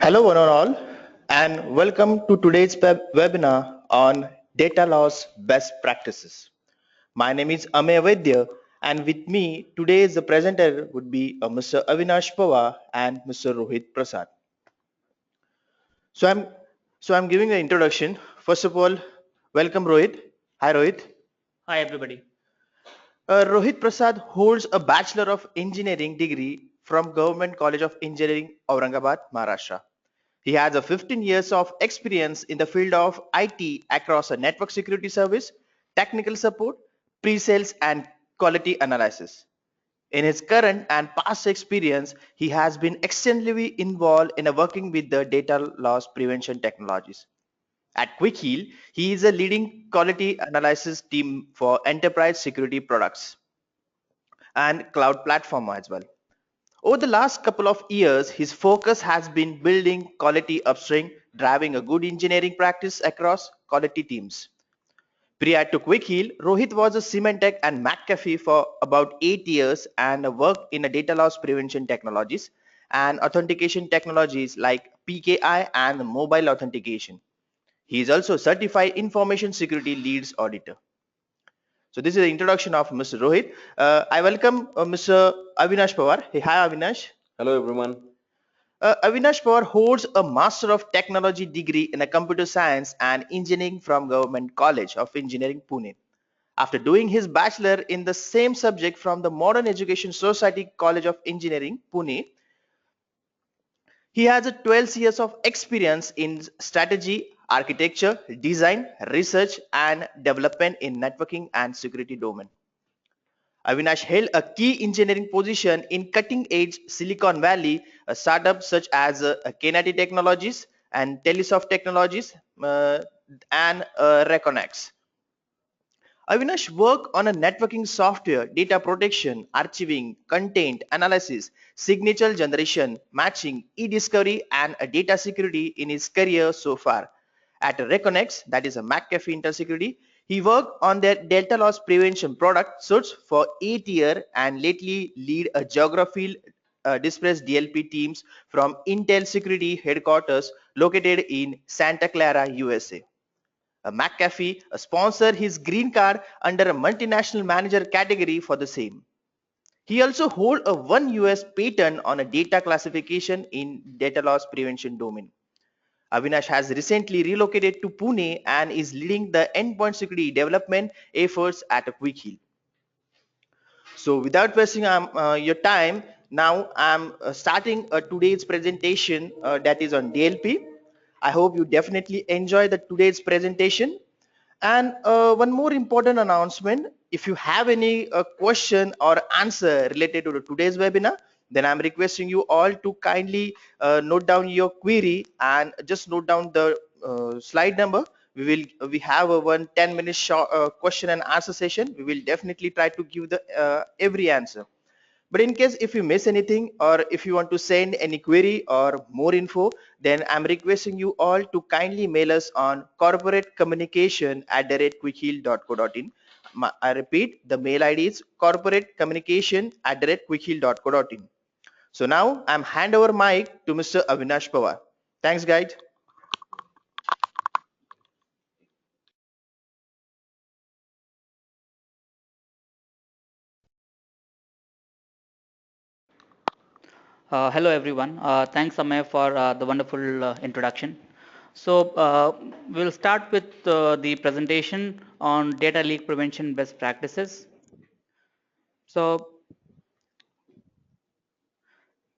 Hello, one and all, and welcome to today's webinar on data loss best practices. My name is Amey Vaidya, and with me today's the presenter would be Mr. Avinash Pawar and Mr. Rohit Prasad. So I'm I'm giving the introduction. First of all, welcome Rohit. Hi Rohit. Hi everybody. Rohit Prasad holds a Bachelor of Engineering degree from Government College of Engineering, Aurangabad, Maharashtra. He has a 15 years of experience in the field of IT across a network security service, technical support, pre-sales and quality analysis. In his current and past experience, he has been extensively involved in working with the data loss prevention technologies. At Quick Heal, he is a leading quality analysis team for enterprise security products and cloud platform as well. Over the last couple of years, his focus has been building quality upstream, driving a good engineering practice across quality teams. Prior to Quick Heal, Rohit was a Symantec and McAfee for about 8 years and worked in a data loss prevention technologies and authentication technologies like PKI and mobile authentication. He is also certified information security leads auditor. So this is the introduction of Mr. Rohit. I welcome Mr. Avinash Pawar. Hey, hi Avinash. Hello everyone. Avinash Pawar holds a Master of Technology degree in Computer Science and Engineering from Government College of Engineering, Pune. After doing his bachelor in the same subject from the Modern Education Society College of Engineering, Pune, he has a 12 years of experience in strategy, architecture, design, research, and development in networking and security domain. Avinash held a key engineering position in cutting-edge Silicon Valley startups such as Kennedy Technologies and Telesoft Technologies and Reconex. Avinash worked on a networking software, data protection, archiving, content analysis, signature generation, matching, e-discovery, and data security in his career so far. At Reconex, that is a McAfee Intersecurity, he worked on their data loss prevention product suites for 8 years and lately lead a geography dispersed DLP teams from Intel Security headquarters located in Santa Clara, USA. McAfee sponsored his green card under a multinational manager category for the same. He also holds a 1 US patent on a data classification in data loss prevention domain. Avinash has recently relocated to Pune and is leading the endpoint security development efforts at a Quick Heal. So without wasting your time, now I'm starting today's presentation that is on DLP. I hope you definitely enjoy the today's presentation. And one more important announcement, if you have any question or answer related to today's webinar, then I'm requesting you all to kindly note down your query and just note down the slide number. We have a 10-minute short question and answer session. We will definitely try to give the every answer. But in case if you miss anything or if you want to send any query or more info, then I'm requesting you all to kindly mail us on corporatecommunication@quickheal.co.in. I repeat, the mail ID is corporatecommunication@quickheal.co.in. So now I'm hand over mic to Mr. Avinash Pawar. Thanks, guys. Hello everyone. Thanks Amey for the wonderful introduction. So we'll start with the presentation on data leak prevention best practices. So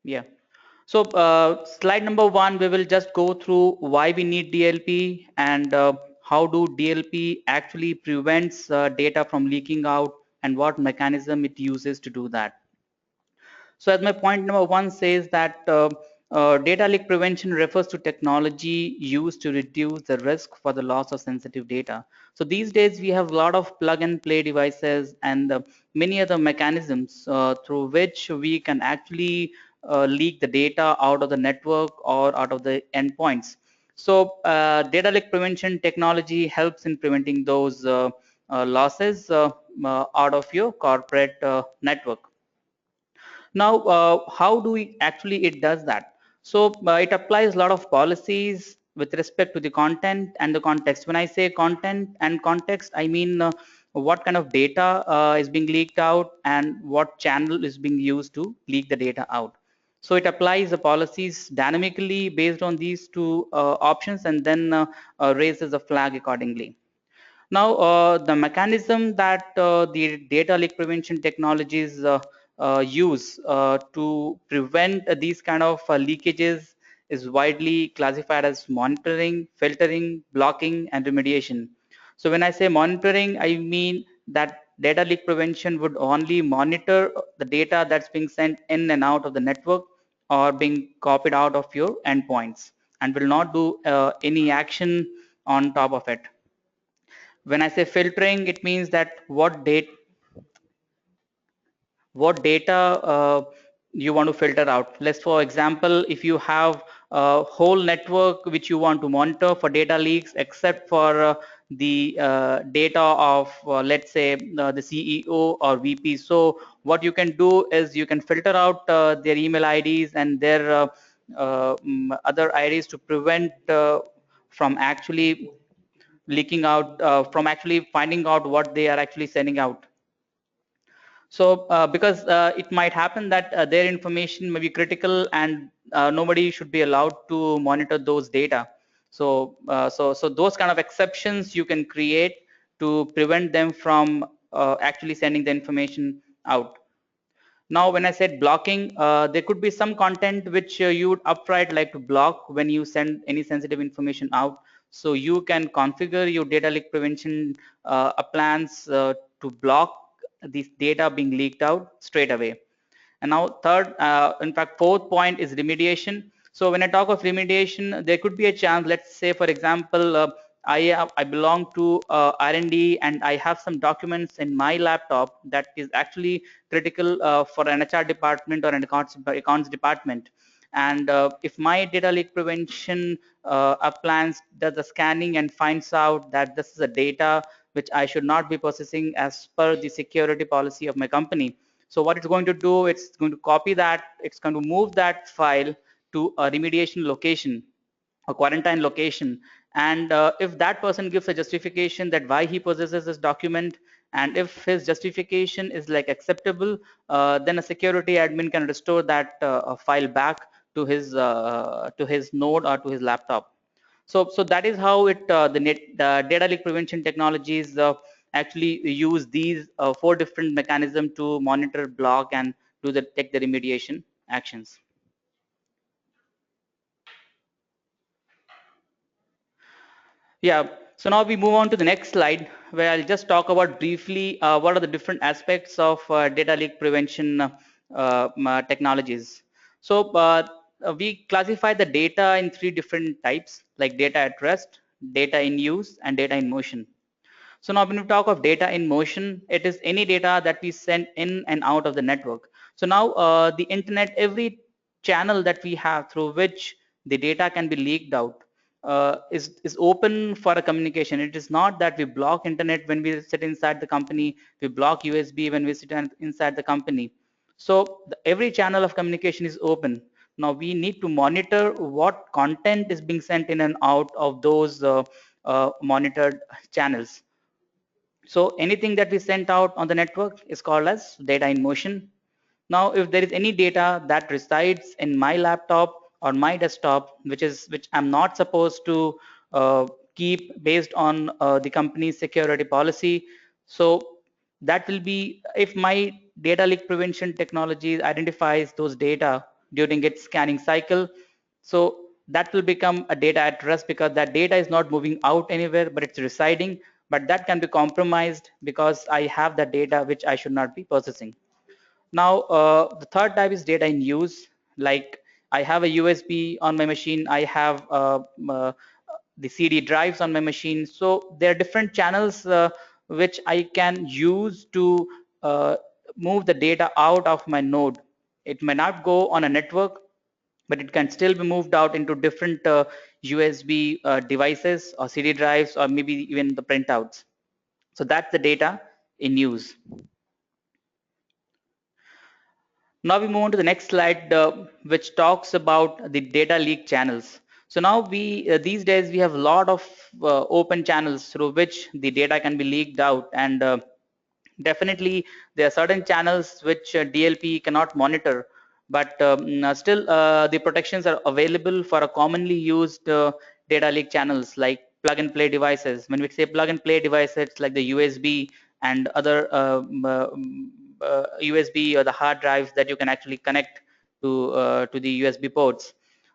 yeah. So slide number 1, we will just go through why we need DLP and how do DLP actually prevents data from leaking out and what mechanism it uses to do that. So as my point number 1 says that data leak prevention refers to technology used to reduce the risk for the loss of sensitive data. So these days we have a lot of plug and play devices and many other mechanisms through which we can actually leak the data out of the network or out of the endpoints. So data leak prevention technology helps in preventing those losses out of your corporate network. Now, how do we actually it does that? So it applies a lot of policies with respect to the content and the context. When I say content and context, I mean what kind of data is being leaked out and what channel is being used to leak the data out. So it applies the policies dynamically based on these two options, and then raises a flag accordingly. Now, the mechanism that the data leak prevention technologies use to prevent these kind of leakages is widely classified as monitoring, filtering, blocking, and remediation. So when I say monitoring, I mean that data leak prevention would only monitor the data that's being sent in and out of the network or being copied out of your endpoints, and will not do any action on top of it. When I say filtering, it means that what data you want to filter out. Let's, for example, if you have a whole network which you want to monitor for data leaks, except for the data of, let's say, the CEO or VP. So what you can do is you can filter out their email IDs and their other IDs to prevent from actually leaking out, from actually finding out what they are actually sending out. So because it might happen that their information may be critical, and nobody should be allowed to monitor those data. So those kind of exceptions you can create to prevent them from actually sending the information out. Now, when I said blocking, there could be some content which you would upright like to block when you send any sensitive information out. So you can configure your data leak prevention plans to block this data being leaked out straight away. And now third, in fact, fourth point is remediation. So when I talk of remediation, there could be a chance, let's say, for example, I belong to R&D, and I have some documents in my laptop that is actually critical for an HR department or an accounts department. And if my data leak prevention plans does the scanning and finds out that this is a data which I should not be processing as per the security policy of my company. So what it's going to do, it's going to copy that, it's going to move that file to a remediation location, a quarantine location. And if that person gives a justification that why he possesses this document, and if his justification is like acceptable, then a security admin can restore that file back to his node or to his laptop. So that is how the data leak prevention technologies actually use these four different mechanisms to monitor, block, and take the remediation actions. Yeah, so now we move on to the next slide, where I'll just talk about briefly what are the different aspects of data leak prevention technologies. So we classify the data in three different types, like data at rest, data in use, and data in motion. So now when we talk of data in motion, it is any data that we send in and out of the network. So now the internet, every channel that we have through which the data can be leaked out is open for a communication. It is not that we block internet when we sit inside the company, we block USB when we sit inside the company. So every channel of communication is open. Now we need to monitor what content is being sent in and out of those monitored channels. So anything that we sent out on the network is called as data in motion. Now, if there is any data that resides in my laptop or my desktop, which I'm not supposed to keep based on the company's security policy, so that will be, if my data leak prevention technology identifies those data during its scanning cycle, so that will become a data at rest, because that data is not moving out anywhere, but it's residing. But that can be compromised because I have that data which I should not be processing. Now, the third type is data in use. Like I have a USB on my machine, I have the CD drives on my machine. So there are different channels which I can use to move the data out of my node. It may not go on a network, but it can still be moved out into different USB devices or CD drives, or maybe even the printouts. So that's the data in use. Now we move on to the next slide, which talks about the data leak channels. So now we these days we have a lot of open channels through which the data can be leaked out, and definitely there are certain channels which DLP cannot monitor, but still the protections are available for a commonly used data leak channels like plug and play devices. When we say plug and play devices, it's like the USB and other USB or the hard drives that you can actually connect to the USB ports.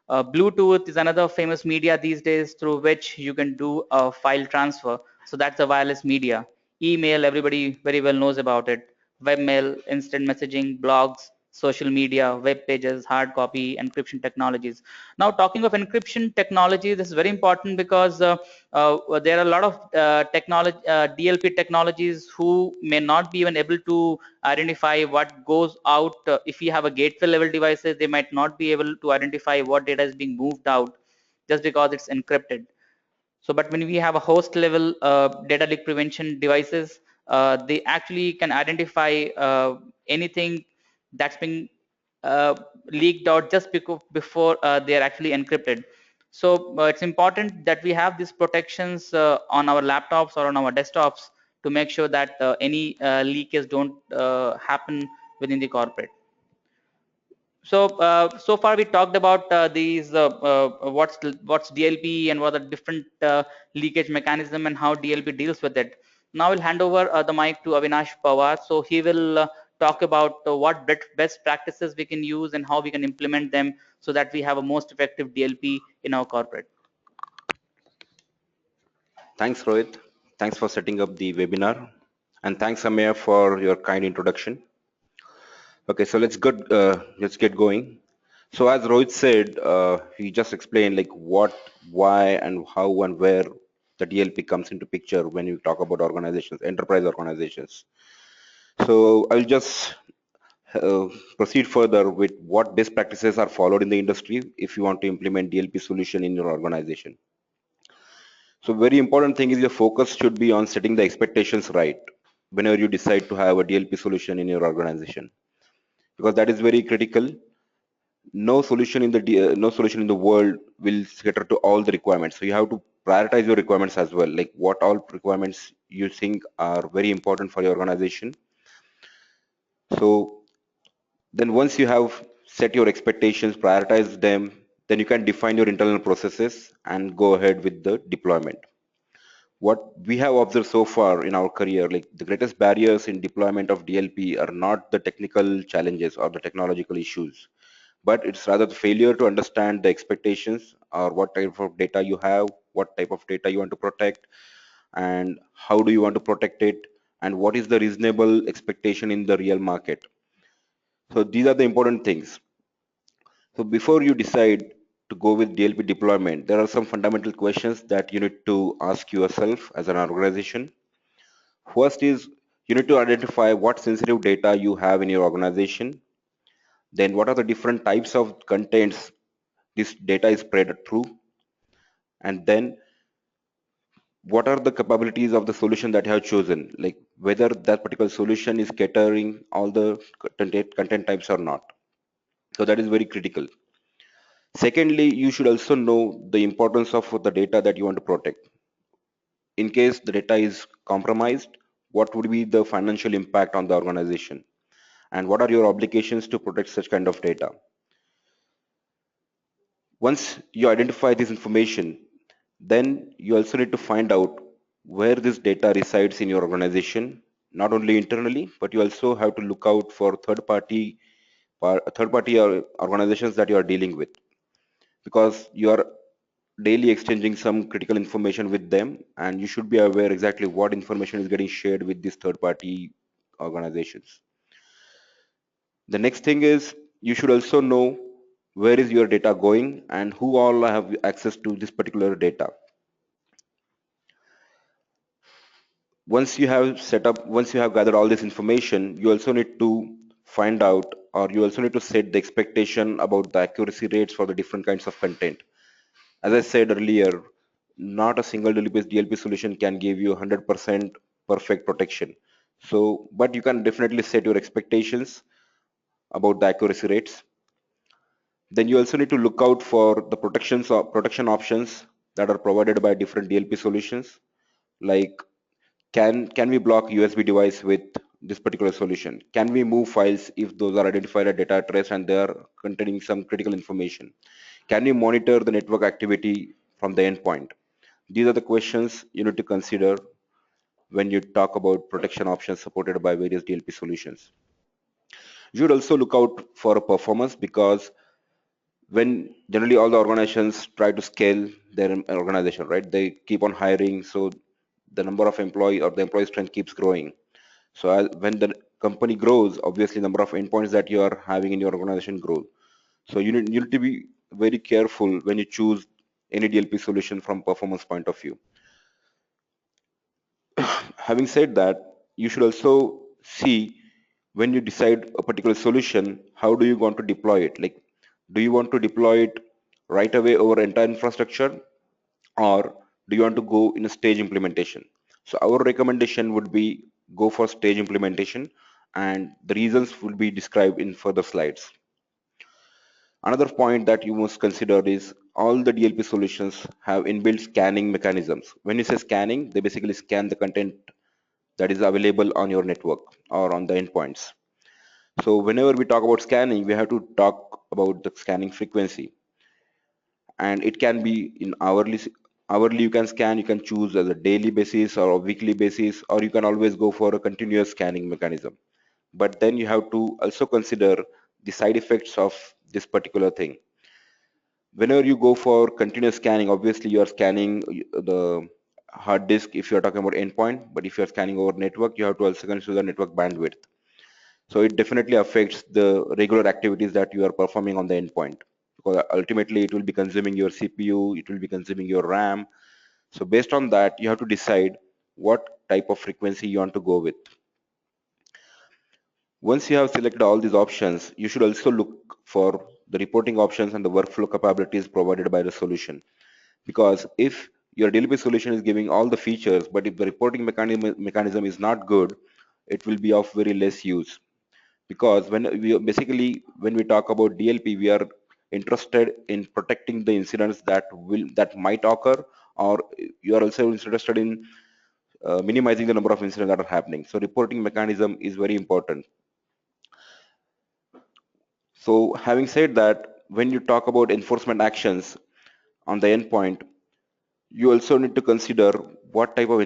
Bluetooth is another famous media these days through which you can do a file transfer. So that's a wireless media. Email, everybody very well knows about it. Webmail, instant messaging, blogs, social media, web pages, hard copy, encryption technologies. Now, talking of encryption technology, this is very important because there are a lot of DLP technologies who may not be even able to identify what goes out. If you have a gateway level devices, they might not be able to identify what data is being moved out just because it's encrypted. So, but when we have a host level data leak prevention devices, they actually can identify anything that's been uh, leaked out just before they are actually encrypted. So it's important that we have these protections on our laptops or on our desktops to make sure that any leakage don't happen within the corporate. So so far we talked about these what's DLP and what are different leakage mechanism and how DLP deals with it. Now I'll hand over the mic to Avinash Pawar. So he will talk about what best practices we can use and how we can implement them so that we have a most effective DLP in our corporate. Thanks, Rohit. Thanks for setting up the webinar. And thanks, Amaya, for your kind introduction. Okay, so let's get going. So as Rohit said, he just explained like what, why, and how and where the DLP comes into picture when you talk about organizations, enterprise organizations. So I'll just uh, proceed further with what best practices are followed in the industry if you want to implement DLP solution in your organization. So very important thing is your focus should be on setting the expectations right whenever you decide to have a DLP solution in your organization, because that is very critical. No solution in the world will cater to all the requirements. So you have to prioritize your requirements as well, like what all requirements you think are very important for your organization. So then once you have set your expectations, prioritize them, then you can define your internal processes and go ahead with the deployment. What we have observed so far in our career, like the greatest barriers in deployment of DLP are not the technical challenges or the technological issues, but it's rather the failure to understand the expectations or what type of data you have, what type of data you want to protect, and how do you want to protect it, and what is the reasonable expectation in the real market. So these are the important things. So before you decide to go with DLP deployment, there are some fundamental questions that you need to ask yourself as an organization. First is you need to identify what sensitive data you have in your organization. Then what are the different types of contents this data is spread through? And then what are the capabilities of the solution that you have chosen? Like whether that particular solution is catering all the content types or not. So that is very critical. Secondly, you should also know the importance of the data that you want to protect. In case the data is compromised, what would be the financial impact on the organization? And what are your obligations to protect such kind of data? Once you identify this information, then you also need to find out where this data resides in your organization, not only internally, but you also have to look out for third party organizations that you are dealing with, because you are daily exchanging some critical information with them, and you should be aware exactly what information is getting shared with these third party organizations. The next thing is you should also know where is your data going and who all have access to this particular data. Once you have gathered all this information, you also need to find out, or you also need to set the expectation about the accuracy rates for the different kinds of content. As I said earlier, not a single DLP solution can give you 100% perfect protection. So but you can definitely set your expectations about the accuracy rates. Then you also need to look out for the protection options that are provided by different DLP solutions. Like, can we block USB device with this particular solution? Can we move files if those are identified as data at rest and they are containing some critical information? Can we monitor the network activity from the endpoint? These are the questions you need to consider when you talk about protection options supported by various DLP solutions. You should also look out for performance, because when generally all the organizations try to scale their organization, right? They keep on hiring, so the number of employee or the employee strength keeps growing. So when the company grows, obviously number of endpoints that you are having in your organization grows. So you need to be very careful when you choose any DLP solution from performance point of view. Having said that, you should also see, when you decide a particular solution, how do you want to deploy it? Like, do you want to deploy it right away over entire infrastructure, or do you want to go in a stage implementation? So our recommendation would be go for stage implementation, and the reasons will be described in further slides. Another point that you must consider is all the DLP solutions have inbuilt scanning mechanisms. When you say scanning, they basically scan the content that is available on your network or on the endpoints. So whenever we talk about scanning, we have to talk about the scanning frequency, and it can be in hourly. You can scan, you can choose as a daily basis or a weekly basis, or you can always go for a continuous scanning mechanism. But then you have to also consider the side effects of this particular thing. Whenever you go for continuous scanning, obviously you are scanning the hard disk if you are talking about endpoint, but if you are scanning over network, you have to also consider the network bandwidth. So it definitely affects the regular activities that you are performing on the endpoint, because ultimately it will be consuming your CPU, it will be consuming your RAM. So based on that, you have to decide what type of frequency you want to go with. Once you have selected all these options, you should also look for the reporting options and the workflow capabilities provided by the solution. Because if your DLP solution is giving all the features, but if the reporting mechanism is not good, it will be of very less use. Because when we talk about DLP, we are interested in protecting the incidents that might occur, or you are also interested in minimizing the number of incidents that are happening. So reporting mechanism is very important. So having said that, when you talk about enforcement actions on the endpoint, you also need to consider what type of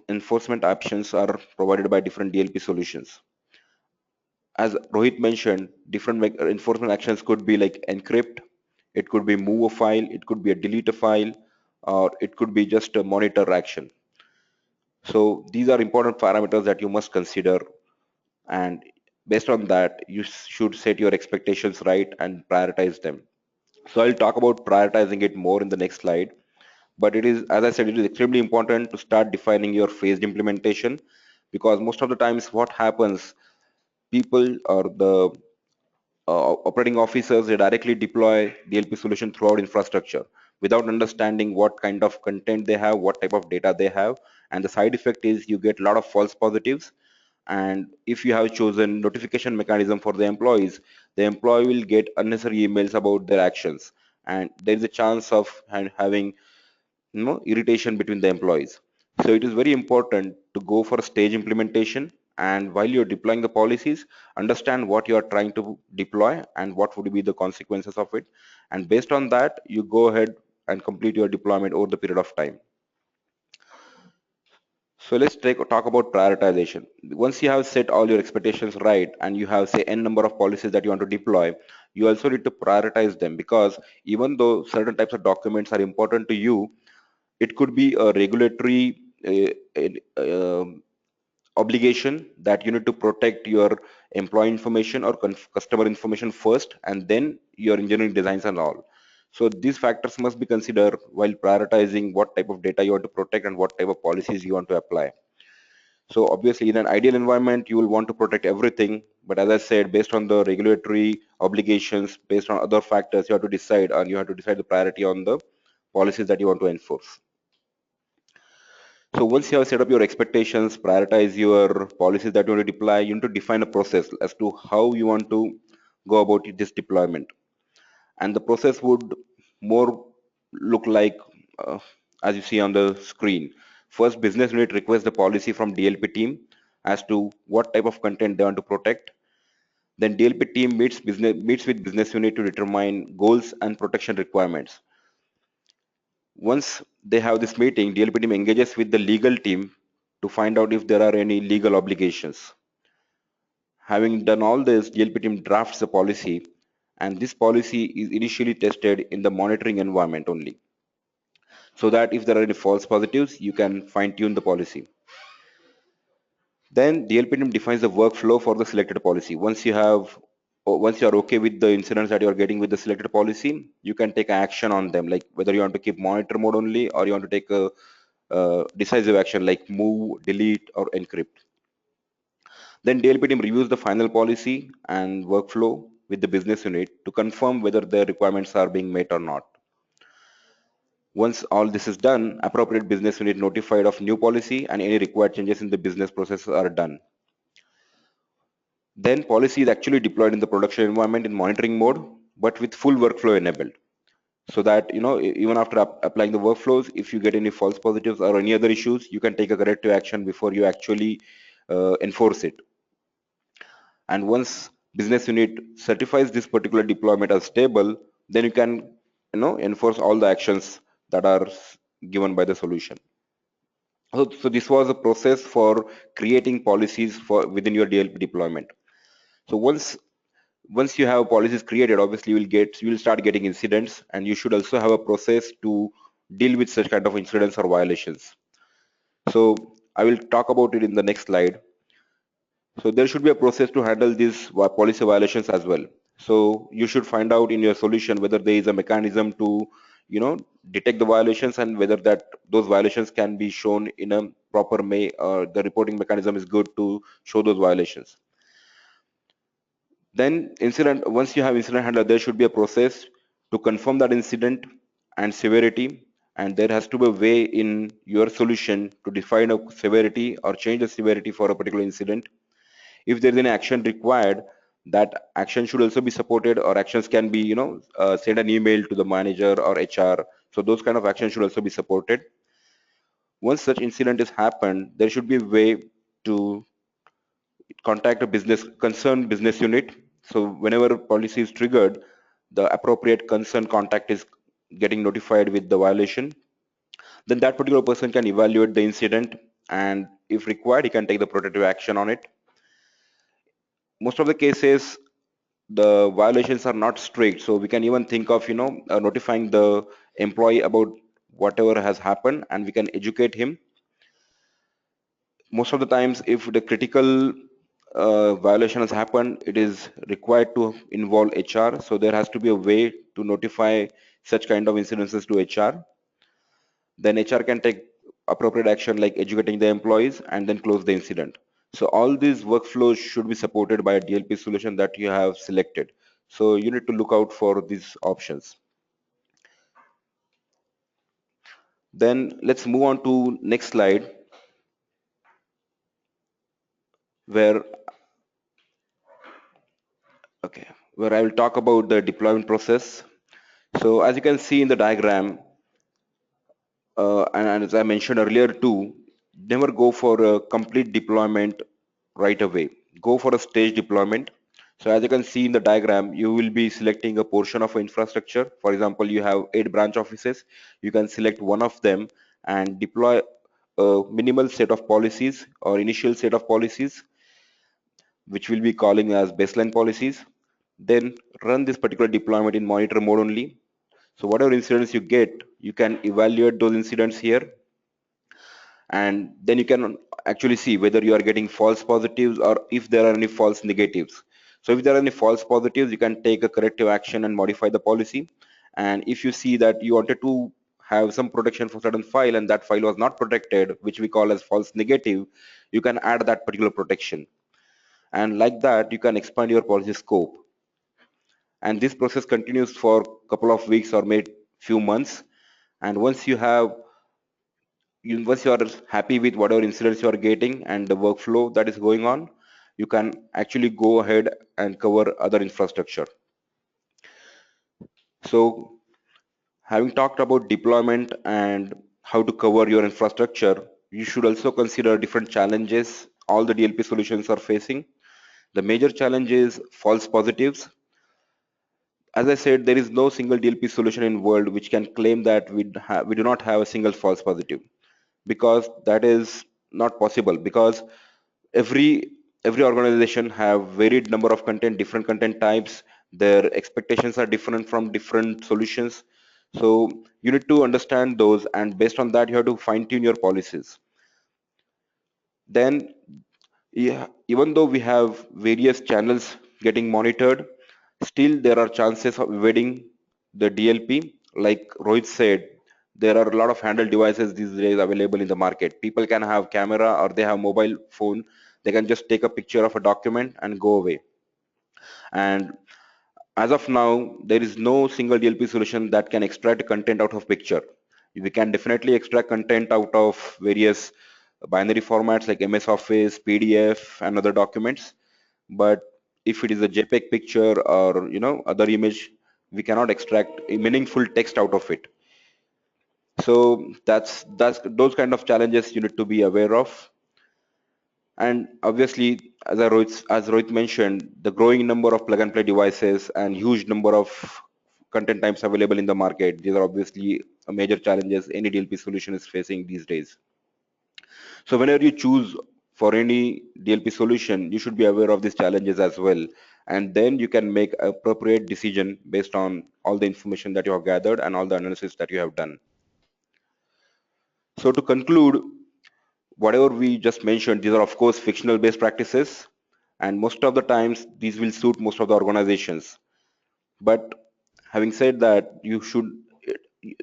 enforcement actions are provided by different DLP solutions. As Rohit mentioned, different enforcement actions could be like encrypt, it could be move a file, it could be a delete a file, or it could be just a monitor action. So these are important parameters that you must consider, and based on that, you should set your expectations right and prioritize them. So I'll talk about prioritizing it more in the next slide. But it is, as I said, it is extremely important to start defining your phased implementation, because most of the times what happens, people or the operating officers, they directly deploy DLP solution throughout infrastructure without understanding what kind of content they have, what type of data they have, and the side effect is you get a lot of false positives. And if you have chosen notification mechanism for the employees, the employee will get unnecessary emails about their actions, and there is a chance of having irritation between the employees. So it is very important to go for a stage implementation, and while you're deploying the policies, understand what you are trying to deploy and what would be the consequences of it, and based on that you go ahead and complete your deployment over the period of time. So let's talk about prioritization. Once you have set all your expectations right and you have say n number of policies that you want to deploy, you also need to prioritize them, because even though certain types of documents are important to you, it could be a regulatory obligation that you need to protect your employee information or customer information first, and then your engineering designs and all. So these factors must be considered while prioritizing what type of data you want to protect and what type of policies you want to apply. So obviously in an ideal environment you will want to protect everything, but as I said, based on the regulatory obligations, based on other factors, you have to decide, and you have to decide the priority on the policies that you want to enforce. So once you have set up your expectations, prioritize your policies that you want to deploy, you need to define a process as to how you want to go about this deployment. And the process would more look like as you see on the screen. First, business unit requests the policy from DLP team as to what type of content they want to protect. Then DLP team meets with business unit to determine goals and protection requirements. Once they have this meeting, DLP team engages with the legal team to find out if there are any legal obligations. Having done all this, DLP team drafts the policy, and this policy is initially tested in the monitoring environment only, so that if there are any false positives, you can fine tune the policy. Then DLP team defines the workflow for the selected policy. Once you are okay with the incidents that you are getting with the selected policy, you can take action on them, like whether you want to keep monitor mode only or you want to take a decisive action like move, delete, or encrypt. Then DLP team reviews the final policy and workflow with the business unit to confirm whether the requirements are being met or not. Once all this is done, appropriate business unit notified of new policy and any required changes in the business processes are done. Then policy is actually deployed in the production environment in monitoring mode, but with full workflow enabled. So that even after applying the workflows, if you get any false positives or any other issues, you can take a corrective action before you actually enforce it. And once business unit certifies this particular deployment as stable, then you can enforce all the actions that are given by the solution. So this was a process for creating policies for within your DLP deployment. So once you have policies created, obviously you will start getting incidents, and you should also have a process to deal with such kind of incidents or violations. So I will talk about it in the next slide. So there should be a process to handle these policy violations as well. So you should find out in your solution whether there is a mechanism to, detect the violations, and whether that those violations can be shown in a proper way, or the reporting mechanism is good to show those violations. Then once you have incident handler, there should be a process to confirm that incident and severity, and there has to be a way in your solution to define a severity or change the severity for a particular incident. If there is an action required, that action should also be supported, or actions can be send an email to the manager or HR. So those kind of actions should also be supported. Once such incident has happened, there should be a way to contact a concerned business unit. So whenever policy is triggered, the appropriate concerned contact is getting notified with the violation. Then that particular person can evaluate the incident, and if required, he can take the protective action on it. Most of the cases, the violations are not strict, so we can even think of notifying the employee about whatever has happened, and we can educate him. Most of the times, if the critical violation has happened, it is required to involve HR. So there has to be a way to notify such kind of incidences to HR. Then HR can take appropriate action like educating the employees and then close the incident. So all these workflows should be supported by a DLP solution that you have selected. So you need to look out for these options. Then let's move on to next slide, where okay, where I will talk about the deployment process. So as you can see in the diagram, and as I mentioned earlier too, never go for a complete deployment right away. Go for a stage deployment. So as you can see in the diagram, you will be selecting a portion of infrastructure. For example, you have 8 branch offices. You can select one of them and deploy a minimal set of policies or initial set of policies, which we'll be calling as baseline policies. Then run this particular deployment in monitor mode only. So whatever incidents you get, you can evaluate those incidents here, and then you can actually see whether you are getting false positives or if there are any false negatives. So if there are any false positives, you can take a corrective action and modify the policy. And if you see that you wanted to have some protection for certain file and that file was not protected, which we call as false negative, you can add that particular protection. And like that, you can expand your policy scope. And this process continues for a couple of weeks or maybe few months. And once you are happy with whatever incidents you are getting and the workflow that is going on, you can actually go ahead and cover other infrastructure. So having talked about deployment and how to cover your infrastructure, you should also consider different challenges all the DLP solutions are facing. The major challenge is false positives. As I said, there is no single DLP solution in world which can claim that we do not have a single false positive, because that is not possible, because every every organization have varied number of content, different content types. Their expectations are different from different solutions. So you need to understand those, and based on that you have to fine tune your policies. Then, yeah, even though we have various channels getting monitored, still there are chances of evading the DLP. Like Rohit said, there are a lot of handheld devices these days available in the market. People can have camera or they have mobile phone. They can just take a picture of a document and go away. And as of now, there is no single DLP solution that can extract content out of picture. We can definitely extract content out of various binary formats like MS Office, PDF, and other documents. But if it is a JPEG picture or other image, we cannot extract a meaningful text out of it. So that's those kind of challenges you need to be aware of. And obviously, as Rohit mentioned, the growing number of plug and play devices and huge number of content types available in the market, these are obviously a major challenges any DLP solution is facing these days. So whenever you choose for any DLP solution, you should be aware of these challenges as well. And then you can make appropriate decision based on all the information that you have gathered and all the analysis that you have done. So to conclude, whatever we just mentioned, these are of course fictional based practices, and most of the times these will suit most of the organizations. But having said that, you should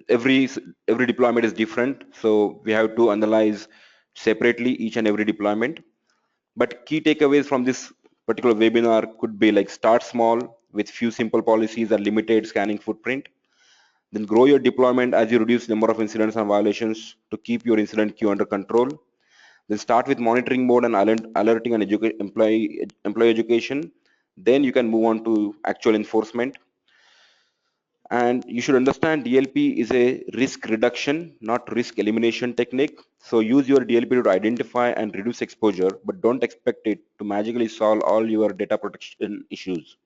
every every deployment is different, so we have to analyze separately each and every deployment. But key takeaways from this particular webinar could be like: start small with few simple policies and limited scanning footprint. Then grow your deployment as you reduce number of incidents and violations to keep your incident queue under control. Then start with monitoring mode and alerting and employee education. Then you can move on to actual enforcement. And you should understand DLP is a risk reduction, not risk elimination technique. So use your DLP to identify and reduce exposure, but don't expect it to magically solve all your data protection issues.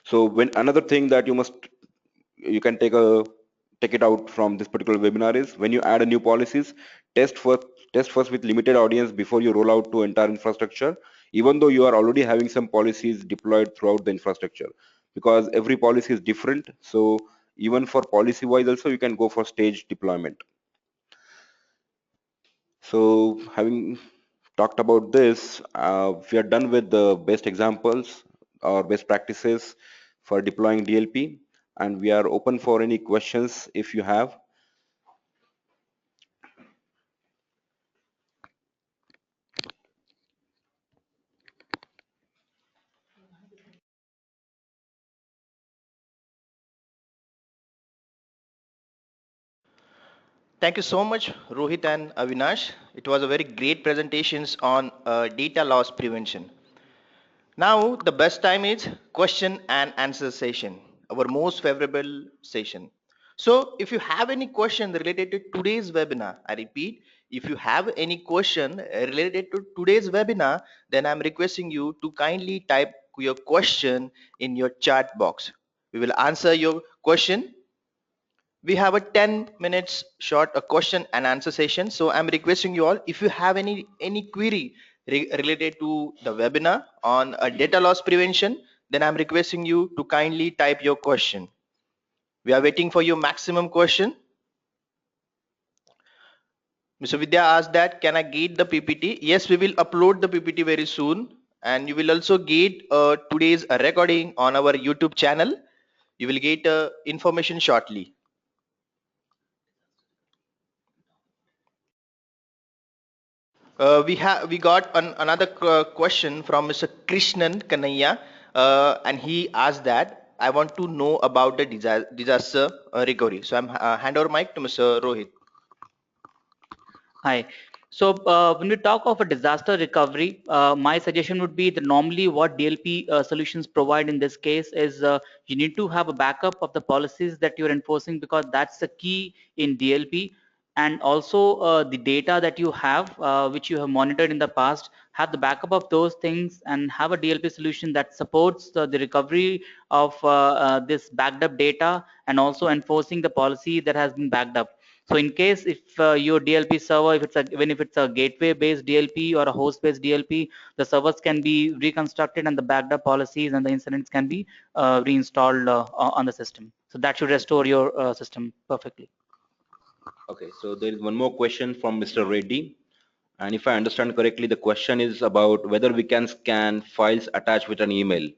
So when another thing that you can take it out from this particular webinar is, when you add a new policies, test first test first with limited audience before you roll out to entire infrastructure, even though you are already having some policies deployed throughout the infrastructure, because every policy is different. So even for policy wise also, you can go for stage deployment. So having talked about this, we are done with the best examples or best practices for deploying DLP, and we are open for any questions if you have. Thank you so much, Rohit and Avinash. It was a very great presentations on data loss prevention. Now, the best time is question and answer session, our most favorable session. So, if you have any question related to today's webinar, I repeat, if you have any question related to today's webinar, then I'm requesting you to kindly type your question in your chat box. We will answer your question. We have a 10 minutes short a question and answer session. So I'm requesting you all, if you have any query related to the webinar on data loss prevention, then I'm requesting you to kindly type your question. We are waiting for your maximum question. Mr. Vidya asked that, can I get the PPT? Yes, we will upload the PPT very soon, and you will also get today's recording on our YouTube channel. You will get information shortly. We got another question from Mr. Krishnan Kanaya, and he asked that, I want to know about the disaster recovery. So I'm hand over mic to Mr. Rohit. Hi. So when we talk of a disaster recovery, my suggestion would be that normally what DLP solutions provide in this case is you need to have a backup of the policies that you're enforcing, because that's the key in DLP. And also the data that you have, which you have monitored in the past, have the backup of those things and have a DLP solution that supports the recovery of this backed up data, and also enforcing the policy that has been backed up. So in case if your DLP server, if it's a, even if it's a gateway based DLP or a host based DLP, the servers can be reconstructed and the backed up policies and the incidents can be reinstalled on the system. So that should restore your system perfectly. Okay, so there is one more question from Mr. Reddy. And if I understand correctly, the question is about whether we can scan files attached with an email.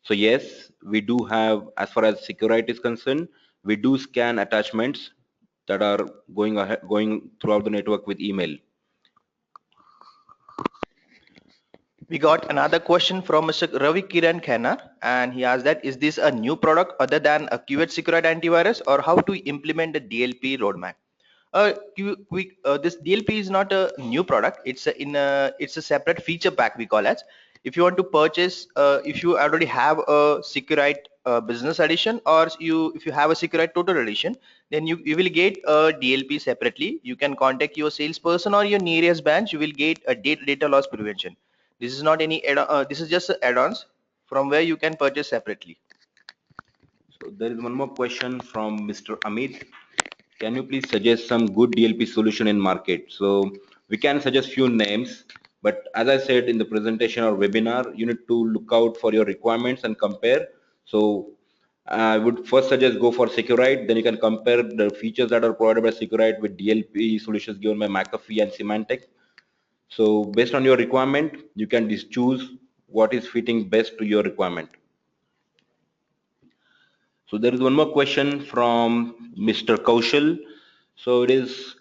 So yes, we do have, as far as security is concerned, we do scan attachments that are going throughout the network with email. We got another question from Mr. Ravi Kiran Khanna, and he asked that, is this a new product other than a QH Secured Antivirus, or how to implement the DLP roadmap? This DLP is not a new product. It's a separate feature pack, we call as. If you want to purchase, if you already have a Secured Business Edition, or if you have a Secured Total Edition, then you will get a DLP separately. You can contact your salesperson or your nearest branch. You will get a data loss prevention. This is not any this is just add-ons from where you can purchase separately. So there is one more question from Mr. Amit. Can you please suggest some good DLP solution in market? So we can suggest few names, but as I said in the presentation or webinar, you need to look out for your requirements and compare. So I would first suggest go for Securite, then you can compare the features that are provided by Securite with DLP solutions given by McAfee and Symantec. So based on your requirement, you can just choose what is fitting best to your requirement. So there is one more question from Mr. Kaushal. So it is,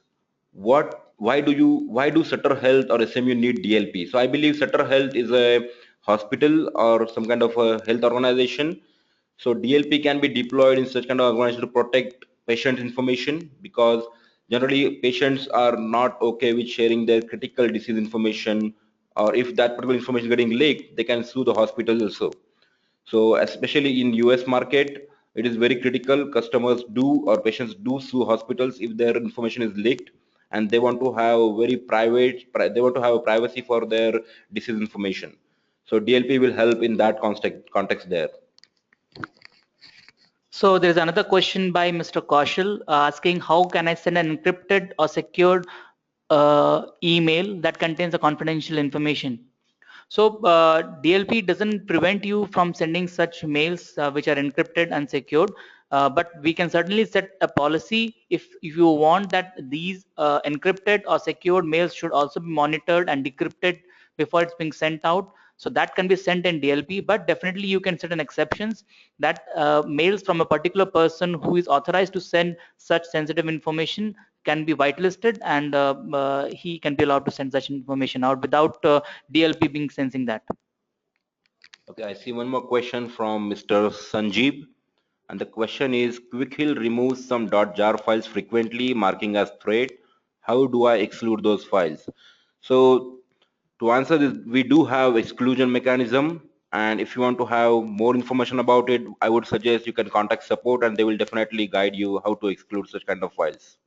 why do Sutter Health or SMU need DLP? So I believe Sutter Health is a hospital or some kind of a health organization. So DLP can be deployed in such kind of organization to protect patient information, because generally patients are not okay with sharing their critical disease information, or if that particular information is getting leaked, they can sue the hospital also. So especially in US market, it is very critical. Customers do or patients do sue hospitals if their information is leaked, and they want to have they want to have a privacy for their disease information. So DLP will help in that context there. So there's another question by Mr. Kaushal asking, how can I send an encrypted or secured email that contains a confidential information? So DLP doesn't prevent you from sending such mails which are encrypted and secured, but we can certainly set a policy if you want that these encrypted or secured mails should also be monitored and decrypted before it's being sent out. So that can be sent in DLP, but definitely you can set an exceptions that mails from a particular person who is authorized to send such sensitive information can be whitelisted, and he can be allowed to send such information out without DLP being sensing that. Okay, I see one more question from Mr. Sanjeev. And the question is, Quickhill removes some .jar files frequently, marking as threat. How do I exclude those files? So to answer this, we do have exclusion mechanism. And if you want to have more information about it, I would suggest you can contact support and they will definitely guide you how to exclude such kind of files.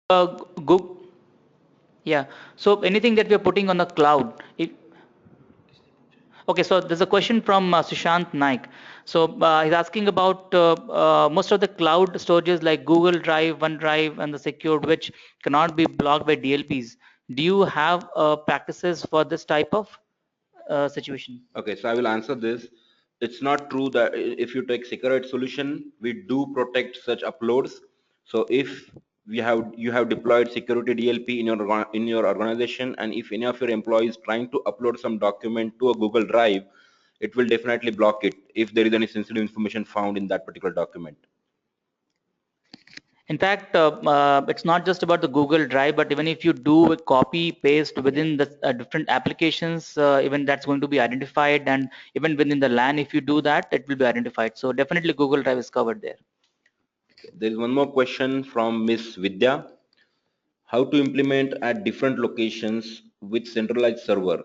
Go, yeah. So anything that we are putting on the cloud, okay, so there's a question from Sushant Naik. So he's asking about most of the cloud storages like Google Drive, OneDrive, and the secured, which cannot be blocked by DLPs. Do you have practices for this type of situation? Okay, so I will answer this. It's not true that if you take Securite solution, we do protect such uploads. So if you have deployed security DLP in your organization, and if any of your employees trying to upload some document to a Google Drive, it will definitely block it if there is any sensitive information found in that particular document. In fact, it's not just about the Google Drive, but even if you do a copy paste within the different applications, even that's going to be identified, and even within the LAN, if you do that, it will be identified. So definitely Google Drive is covered there. There is one more question from Miss Vidya. How to implement at different locations with centralized server?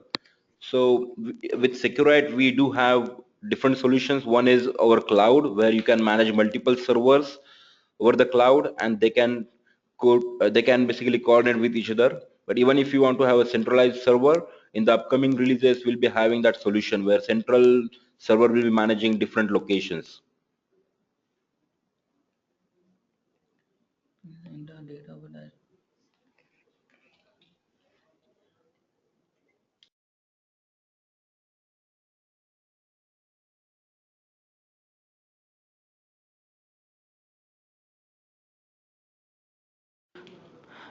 So with Securite, we do have different solutions. One is our cloud, where you can manage multiple servers over the cloud, and they can basically coordinate with each other. But even if you want to have a centralized server, in the upcoming releases, we'll be having that solution where central server will be managing different locations.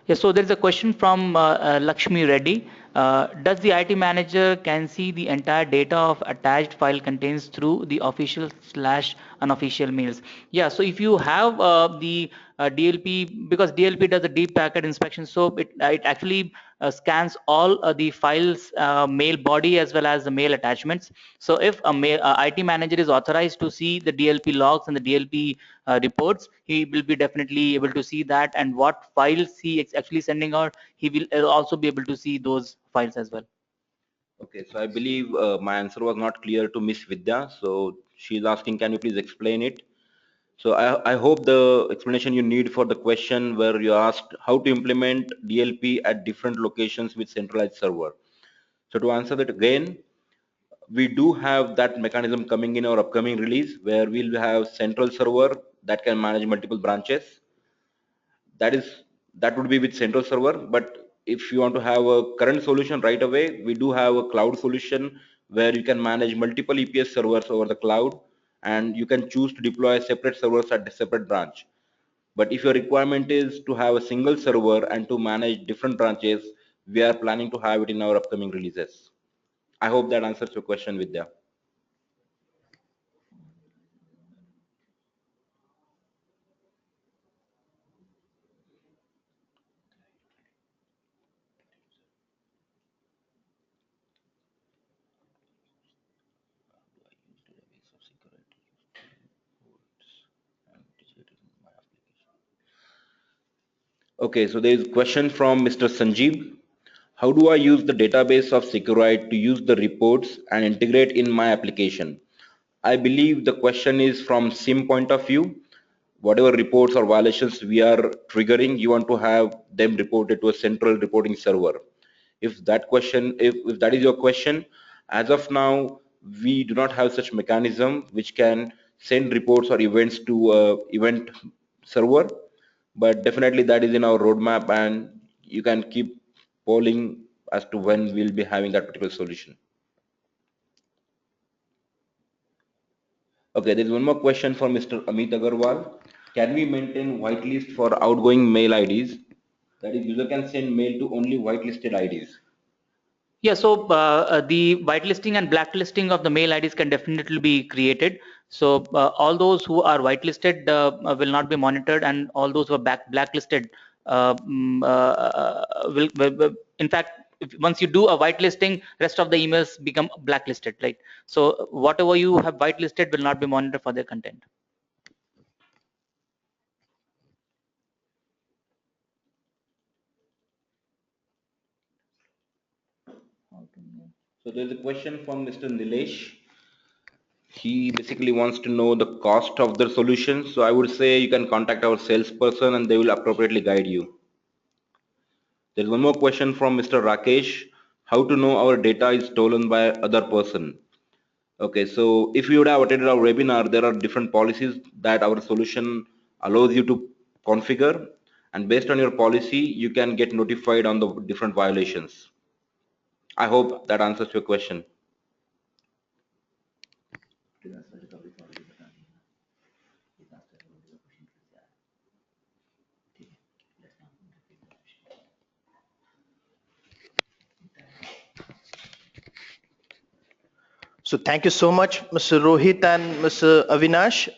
Yeah, so there's a question from Lakshmi Reddy. Does the IT manager can see the entire data of attached file contains through the official slash unofficial mails? Yeah, so if you have the DLP, because DLP does a deep packet inspection, so it actually scans all the files, mail body as well as the mail attachments. So if a IT manager is authorized to see the DLP logs and the DLP reports, he will be definitely able to see that, and what files he is actually sending out, he will also be able to see those files as well. Okay, so I believe my answer was not clear to Miss Vidya. So she's asking, can you please explain it? So I hope the explanation you need for the question where you asked how to implement DLP at different locations with centralized server. So to answer that again, we do have that mechanism coming in our upcoming release where we'll have central server that can manage multiple branches. That would be with central server. But if you want to have a current solution right away, we do have a cloud solution where you can manage multiple EPS servers over the cloud, and you can choose to deploy separate servers at a separate branch. But if your requirement is to have a single server and to manage different branches, we are planning to have it in our upcoming releases. I hope that answers your question, Vidya. Okay, so there is a question from Mr. Sanjeev. How do I use the database of Securite to use the reports and integrate in my application? I believe the question is from SIM point of view. Whatever reports or violations we are triggering, you want to have them reported to a central reporting server. If that is your question, as of now, we do not have such mechanism which can send reports or events to a event server, but definitely that is in our roadmap, and you can keep polling as to when we'll be having that particular solution. Okay, there's one more question for Mr. Amit Agarwal. Can we maintain whitelist for outgoing mail IDs? That is, user can send mail to only whitelisted IDs. Yeah, so the whitelisting and blacklisting of the mail IDs can definitely be created. So all those who are whitelisted will not be monitored, and all those who are blacklisted in fact, once you do a whitelisting, rest of the emails become blacklisted, right? So whatever you have whitelisted will not be monitored for their content. So there's a question from Mr. Nilesh. He basically wants to know the cost of the solution. So I would say you can contact our salesperson and they will appropriately guide you. There's one more question from Mr. Rakesh. How to know our data is stolen by other person? Okay, so if you would have attended our webinar, there are different policies that our solution allows you to configure, and based on your policy, you can get notified on the different violations. I hope that answers your question. So thank you so much, Mr. Rohit and Mr. Avinash.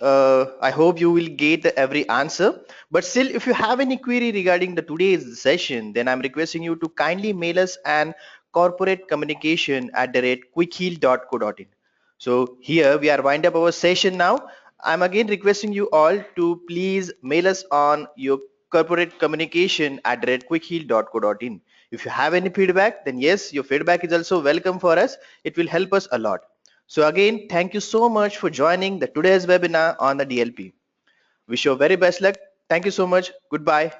I hope you will get every answer. But still, if you have any query regarding the today's session, then I'm requesting you to kindly mail us an corporate communication at the rate quickheal.co.in. So here we are wind up our session now. I'm again requesting you all to please mail us on your corporate communication at the rate quickheal.co.in. If you have any feedback, then yes, your feedback is also welcome for us. It will help us a lot. So again, thank you so much for joining the today's webinar on the DLP. Wish you very best luck. Thank you so much. Goodbye.